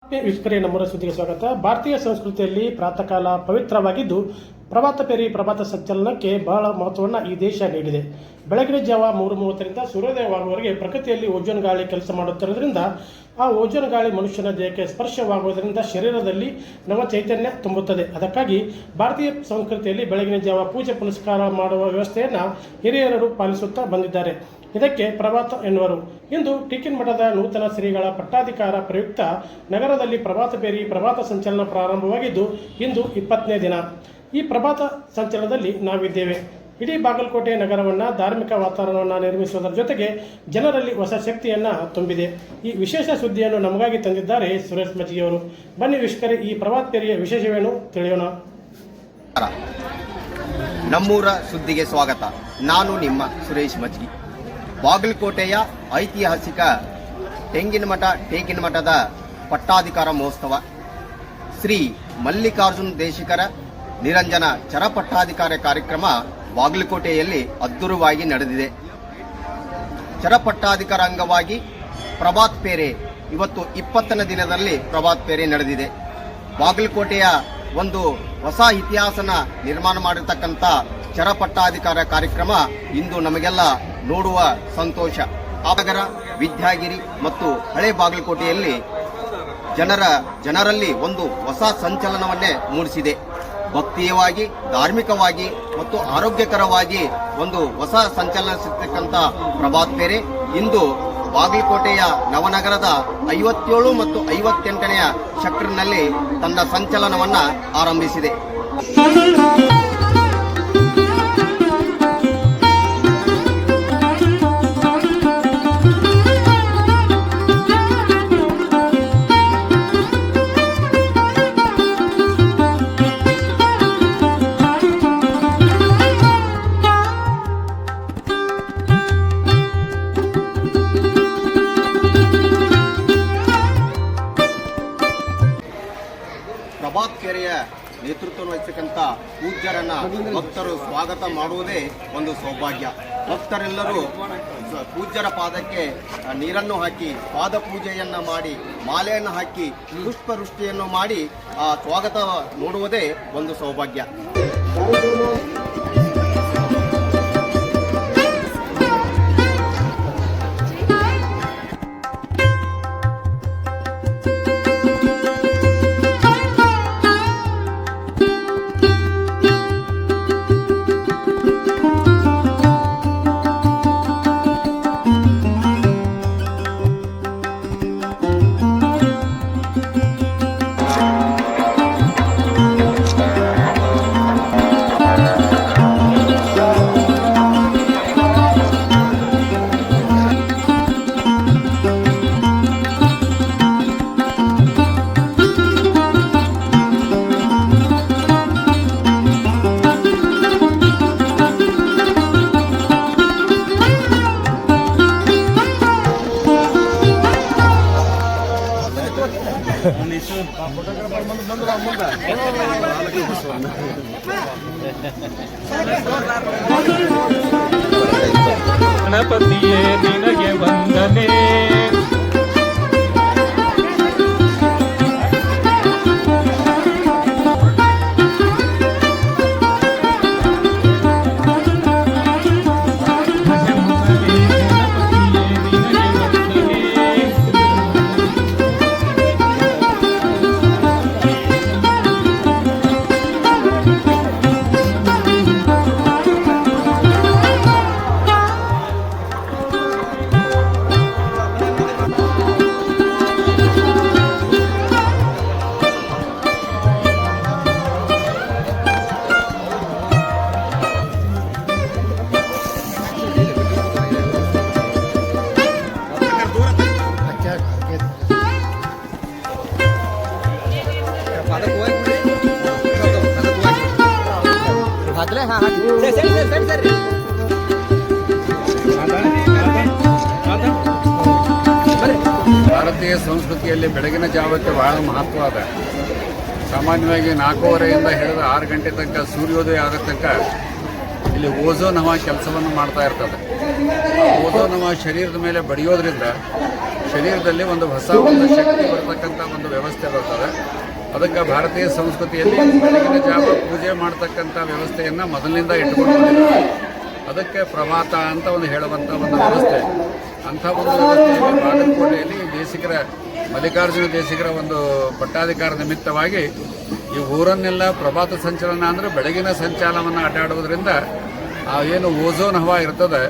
ವೀಕ್ಷಕರೇ, ನಮ್ಮೂರ ಸುದ್ದಿಗೆ ಸ್ವಾಗತ. ಭಾರತೀಯ ಸಂಸ್ಕೃತಿಯಲ್ಲಿ ಪ್ರಾತಃಕಾಲ ಪವಿತ್ರವಾಗಿದ್ದು, ಪ್ರಭಾತ ಪೇರಿ ಪ್ರಭಾತ ಸಂಚಲನಕ್ಕೆ ಬಹಳ ಮಹತ್ವವನ್ನು ಈ ದೇಶ ನೀಡಿದೆ. ಬೆಳಗಿನ ಜಾವ 3:30ರಿಂದ ಸೂರ್ಯೋದಯವಾಗುವವರೆಗೆ ಪ್ರಕೃತಿಯಲ್ಲಿ ಓಜೋನ್ ಗಾಳಿ ಕೆಲಸ ಮಾಡುತ್ತಿರುವುದರಿಂದ ಆ ಓಜೋನ್ ಗಾಳಿ ಮನುಷ್ಯನ ದೇಹಕ್ಕೆ ಸ್ಪರ್ಶವಾಗುವುದರಿಂದ ಶರೀರದಲ್ಲಿ ನವ ಚೈತನ್ಯ ತುಂಬುತ್ತದೆ. ಅದಕ್ಕಾಗಿ ಭಾರತೀಯ ಸಂಸ್ಕೃತಿಯಲ್ಲಿ ಬೆಳಗಿನ ಜಾವ ಪೂಜೆ ಪುನಸ್ಕಾರ ಮಾಡುವ ವ್ಯವಸ್ಥೆಯನ್ನು ಹಿರಿಯರು ಪಾಲಿಸುತ್ತಾ ಬಂದಿದ್ದಾರೆ. ಇದಕ್ಕೆ ಪ್ರಭಾತ ಎನ್ನುವರು. ಇಂದು ಟೀಕಿನ್ ಮಠದ ನೂತನ ಶ್ರೀಗಳ ಪಟ್ಟಾಧಿಕಾರ ಪ್ರಯುಕ್ತ ನಗರದಲ್ಲಿ ಪ್ರಭಾತ ಪೇರಿ ಪ್ರಭಾತ ಸಂಚಲನ ಪ್ರಾರಂಭವಾಗಿದ್ದು, ಇಂದು 20ನೇ ದಿನ. ಈ ಪ್ರಭಾತ ಸಂಚಲನದಲ್ಲಿ ನಾವಿದ್ದೇವೆ. ಇಡೀ ಬಾಗಲಕೋಟೆ ನಗರವನ್ನು ಧಾರ್ಮಿಕ ವಾತಾವರಣವನ್ನು ನಿರ್ಮಿಸುವುದರ ಜೊತೆಗೆ ಜನರಲ್ಲಿ ಹೊಸ ಶಕ್ತಿಯನ್ನು ತುಂಬಿದೆ. ಈ ವಿಶೇಷ ಸುದ್ದಿಯನ್ನು ನಮಗಾಗಿ ತಂದಿದ್ದಾರೆ ಸುರೇಶ್ ಮಜ್ಜಿಯವರು. ಬನ್ನಿ ವೀಕ್ಷಕರೇ, ಈ ಪ್ರಭಾತ ಪೇರಿಯ ವಿಶೇಷವೇನು ತಿಳಿಯೋಣ. ನಮ್ಮೂರ ಸುದ್ದಿಗೆ ಸ್ವಾಗತ. ನಾನು ನಿಮ್ಮ ಸುರೇಶ್ ಮಜ್ಗಿ. ಬಾಗಲಕೋಟೆಯ ಐತಿಹಾಸಿಕ ಟೇಕಿನ ಮಠದ ಪಟ್ಟಾಧಿಕಾರ ಮಹೋತ್ಸವ ಶ್ರೀ ಮಲ್ಲಿಕಾರ್ಜುನ ದೇಶಿಕರ ನಿರಂಜನ ಚರಪಟ್ಟಾಧಿಕಾರ ಕಾರ್ಯಕ್ರಮ ಬಾಗಲಕೋಟೆಯಲ್ಲಿ ಅದ್ದೂರಿಯಾಗಿ ನಡೆದಿದೆ. ಚರಪಟ್ಟಾಧಿಕಾರ ಅಂಗವಾಗಿ ಪ್ರಭಾತ್ ಪೇರೆ ಇವತ್ತು 20ನೇ ದಿನದಲ್ಲಿ ಪ್ರಭಾತ್ ಪೇರೆ ನಡೆದಿದೆ. ಬಾಗಲಕೋಟೆಯ ಒಂದು ಹೊಸ ಇತಿಹಾಸನ ನಿರ್ಮಾಣ ಮಾಡಿರ್ತಕ್ಕಂಥ ಚರಪಟ್ಟಾಧಿಕಾರ ಕಾರ್ಯಕ್ರಮ ಇಂದು ನಮಗೆಲ್ಲ ನೋಡುವ ಸಂತೋಷ. ನಗರ, ವಿದ್ಯಾಗಿರಿ ಮತ್ತು ಹಳೆ ಬಾಗಲಕೋಟೆಯಲ್ಲಿ ಜನರಲ್ಲಿ ಒಂದು ಹೊಸ ಸಂಚಲನವನ್ನೇ ಮೂಡಿಸಿದೆ. ಭಕ್ತಿಯವಾಗಿ, ಧಾರ್ಮಿಕವಾಗಿ ಮತ್ತು ಆರೋಗ್ಯಕರವಾಗಿ ಒಂದು ಹೊಸ ಸಂಚಲನ ಸಿಗ್ತಕ್ಕಂಥ ಪ್ರಭಾತ್ ಪೇರೆ ಇಂದು ಬಾಗಲಕೋಟೆಯ ನವನಗರದ 57 ಮತ್ತು 58ನೇ ಸೆಕ್ಟರ್ನಲ್ಲಿ ತನ್ನ ಸಂಚಲನವನ್ನು ಆರಂಭಿಸಿದೆ. ಪ್ರಭಾತ್ ಪೇರೆಯ ನೇತೃತ್ವ ವಹಿಸತಕ್ಕಂಥ ಪೂಜ್ಯರನ್ನ ಭಕ್ತರು ಸ್ವಾಗತ ಮಾಡುವುದೇ ಒಂದು ಸೌಭಾಗ್ಯ. ಭಕ್ತರೆಲ್ಲರೂ ಪೂಜ್ಯರ ಪಾದಕ್ಕೆ ನೀರನ್ನು ಹಾಕಿ ಪಾದ ಪೂಜೆಯನ್ನ ಮಾಡಿ ಮಾಲೆಯನ್ನು ಹಾಕಿ ಪುಷ್ಪವೃಷ್ಟಿಯನ್ನು ಮಾಡಿ ಆ ಸ್ವಾಗತ ನೋಡುವುದೇ ಒಂದು ಸೌಭಾಗ್ಯ. ಗಣಪತಿಯೇ ನಿನಗೆ ವಂದನೆ. ಭಾರತೀಯ ಸಂಸ್ಕೃತಿಯಲ್ಲಿ ಬೆಳಗಿನ ಜಾವಕ್ಕೆ ಬಹಳ ಮಹತ್ವ ಅದ. ಸಾಮಾನ್ಯವಾಗಿ 4:15ರಿಂದ ಹಿಡಿದು 6 ಗಂಟೆ ತನಕ ಸೂರ್ಯೋದಯ ಆದ ತನಕ ಇಲ್ಲಿ ಓಝೋನ್ ಹವಾ ಕೆಲಸವನ್ನು ಮಾಡ್ತಾ ಇರ್ತದೆ. ಓಝೋನ್ ಹವಾ ಶರೀರದ ಮೇಲೆ ಬಡಿಯೋದ್ರಿಂದ ಶರೀರದಲ್ಲಿ ಒಂದು ಹೊಸ ಒಂದು ಶಕ್ತಿ ಬರ್ತಕ್ಕಂಥ ಒಂದು ವ್ಯವಸ್ಥೆ ಬರ್ತದೆ. ಅದಕ್ಕೆ ಭಾರತೀಯ ಸಂಸ್ಕೃತಿಯಲ್ಲಿ ಬೆಳಗಿನ ಜಾವ ಪೂಜೆ ಮಾಡ್ತಕ್ಕಂಥ ವ್ಯವಸ್ಥೆಯನ್ನು ಮೊದಲಿನಿಂದ ಇಟ್ಟುಕೊಂಡು ಬಂದಿದ್ದಾರೆ. ಅದಕ್ಕೆ ಪ್ರಭಾತ ಅಂತ ಒಂದು ಹೇಳುವಂಥ ಒಂದು ವ್ಯವಸ್ಥೆ. ಅಂಥ ಒಂದು ವ್ಯವಸ್ಥೆಯಲ್ಲಿ ಬಾಗಲಕೋಟೆಯಲ್ಲಿ ದೇಶಿಗರ ಮಲ್ಲಿಕಾರ್ಜುನ ದೇಶಿಗರ ಒಂದು ಪಟ್ಟಾಧಿಕಾರ ನಿಮಿತ್ತವಾಗಿ ಈ ಊರನ್ನೆಲ್ಲ ಪ್ರಭಾತ ಸಂಚಲನ ಅಂದರೆ ಬೆಳಗಿನ ಸಂಚಾಲನವನ್ನು ಅಡ್ಡಾಡುವುದರಿಂದ ಆ ಏನು ಓಝೋನ್ ಹವಾ ಇರ್ತದೆ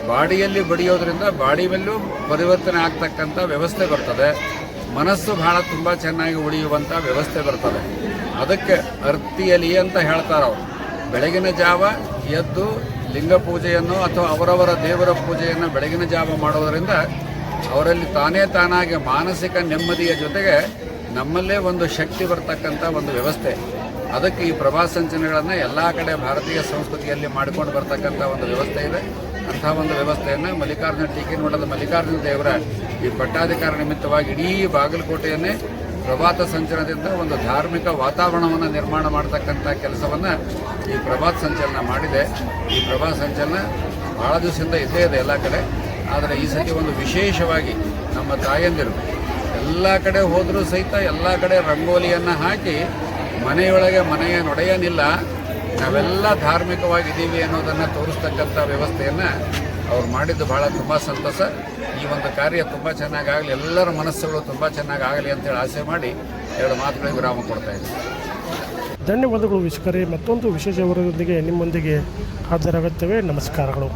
ಬಾಡಿಯಲ್ಲಿ ಬಡಿಯೋದ್ರಿಂದ ಬಾಡಿ ಮೇಲೂ ಪರಿವರ್ತನೆ ಆಗ್ತಕ್ಕಂಥ ವ್ಯವಸ್ಥೆ ಬರ್ತದೆ. ಮನಸ್ಸು ಬಹಳ ತುಂಬ ಚೆನ್ನಾಗಿ ಉಳಿಯುವಂಥ ವ್ಯವಸ್ಥೆ ಬರ್ತದೆ. ಅದಕ್ಕೆ ಅರ್ತಿಯಲಿ ಅಂತ ಹೇಳ್ತಾರೆ ಅವರು. ಬೆಳಗಿನ ಜಾವ ಎದ್ದು ಲಿಂಗ ಪೂಜೆಯನ್ನು ಅಥವಾ ಅವರವರ ದೇವರ ಪೂಜೆಯನ್ನು ಬೆಳಗಿನ ಜಾವ ಮಾಡೋದರಿಂದ ಅವರಲ್ಲಿ ತಾನಾಗಿ ಮಾನಸಿಕ ನೆಮ್ಮದಿಯ ಜೊತೆಗೆ ನಮ್ಮಲ್ಲೇ ಒಂದು ಶಕ್ತಿ ಬರ್ತಕ್ಕಂಥ ಒಂದು ವ್ಯವಸ್ಥೆ. ಅದಕ್ಕೆ ಈ ಪ್ರಭಾ ಸಂಚಲನಗಳನ್ನು ಎಲ್ಲ ಕಡೆ ಭಾರತೀಯ ಸಂಸ್ಕೃತಿಯಲ್ಲಿ ಮಾಡಿಕೊಂಡು ಬರ್ತಕ್ಕಂಥ ಒಂದು ವ್ಯವಸ್ಥೆ ಇದೆ. ಅಂಥ ಒಂದು ವ್ಯವಸ್ಥೆಯನ್ನು ಮಲ್ಲಿಕಾರ್ಜುನ ಟೀಕಿನಮಠದ ಮಲ್ಲಿಕಾರ್ಜುನ ದೇವರ ಈ ಪಟ್ಟಾಧಿಕಾರ ನಿಮಿತ್ತವಾಗಿ ಇಡೀ ಬಾಗಲಕೋಟೆಯನ್ನೇ ಪ್ರಭಾತ ಸಂಚಲನದಿಂದ ಒಂದು ಧಾರ್ಮಿಕ ವಾತಾವರಣವನ್ನು ನಿರ್ಮಾಣ ಮಾಡತಕ್ಕಂಥ ಕೆಲಸವನ್ನು ಈ ಪ್ರಭಾತ ಸಂಚಲನ ಮಾಡಿದೆ. ಈ ಪ್ರಭಾತ ಸಂಚಲನ ಭಾಳ ದಿವಸದಿಂದ ಇದ್ದೇ ಇದೆ ಎಲ್ಲ ಕಡೆ. ಆದರೆ ಈ ಸತಿ ಒಂದು ವಿಶೇಷವಾಗಿ ನಮ್ಮ ತಾಯಂದಿರು ಎಲ್ಲ ಕಡೆ ಹೋದರೂ ಸಹಿತ ಎಲ್ಲ ಕಡೆ ರಂಗೋಲಿಯನ್ನು ಹಾಕಿ ಮನೆಯೊಳಗೆ ಮನೆಯ ನೊಡೆಯನಿಲ್ಲ, ನಾವೆಲ್ಲ ಧಾರ್ಮಿಕವಾಗಿದ್ದೀವಿ ಅನ್ನೋದನ್ನು ತೋರಿಸ್ತಕ್ಕಂಥ ವ್ಯವಸ್ಥೆಯನ್ನು ಅವ್ರು ಮಾಡಿದ್ದು ಭಾಳ ತುಂಬ ಸಂತಸ. ಈ ಒಂದು ಕಾರ್ಯ ತುಂಬ ಚೆನ್ನಾಗಾಗಲಿ, ಎಲ್ಲರ ಮನಸ್ಸುಗಳು ತುಂಬ ಚೆನ್ನಾಗಾಗಲಿ ಅಂತೇಳಿ ಆಸೆ ಮಾಡಿ 2 ಮಾತುಗಳಿಗೆ ವಿರಾಮ ಕೊಡ್ತಾ ಇದ್ದೀನಿ. ಧನ್ಯವಾದಗಳು ವೀಕ್ಷಕರೇ. ಮತ್ತೊಂದು ವಿಶೇಷ ವರದಿಯೊಂದಿಗೆ ನಿಮ್ಮೊಂದಿಗೆ ಹಾಜರಾಗುತ್ತೇವೆ. ನಮಸ್ಕಾರಗಳು.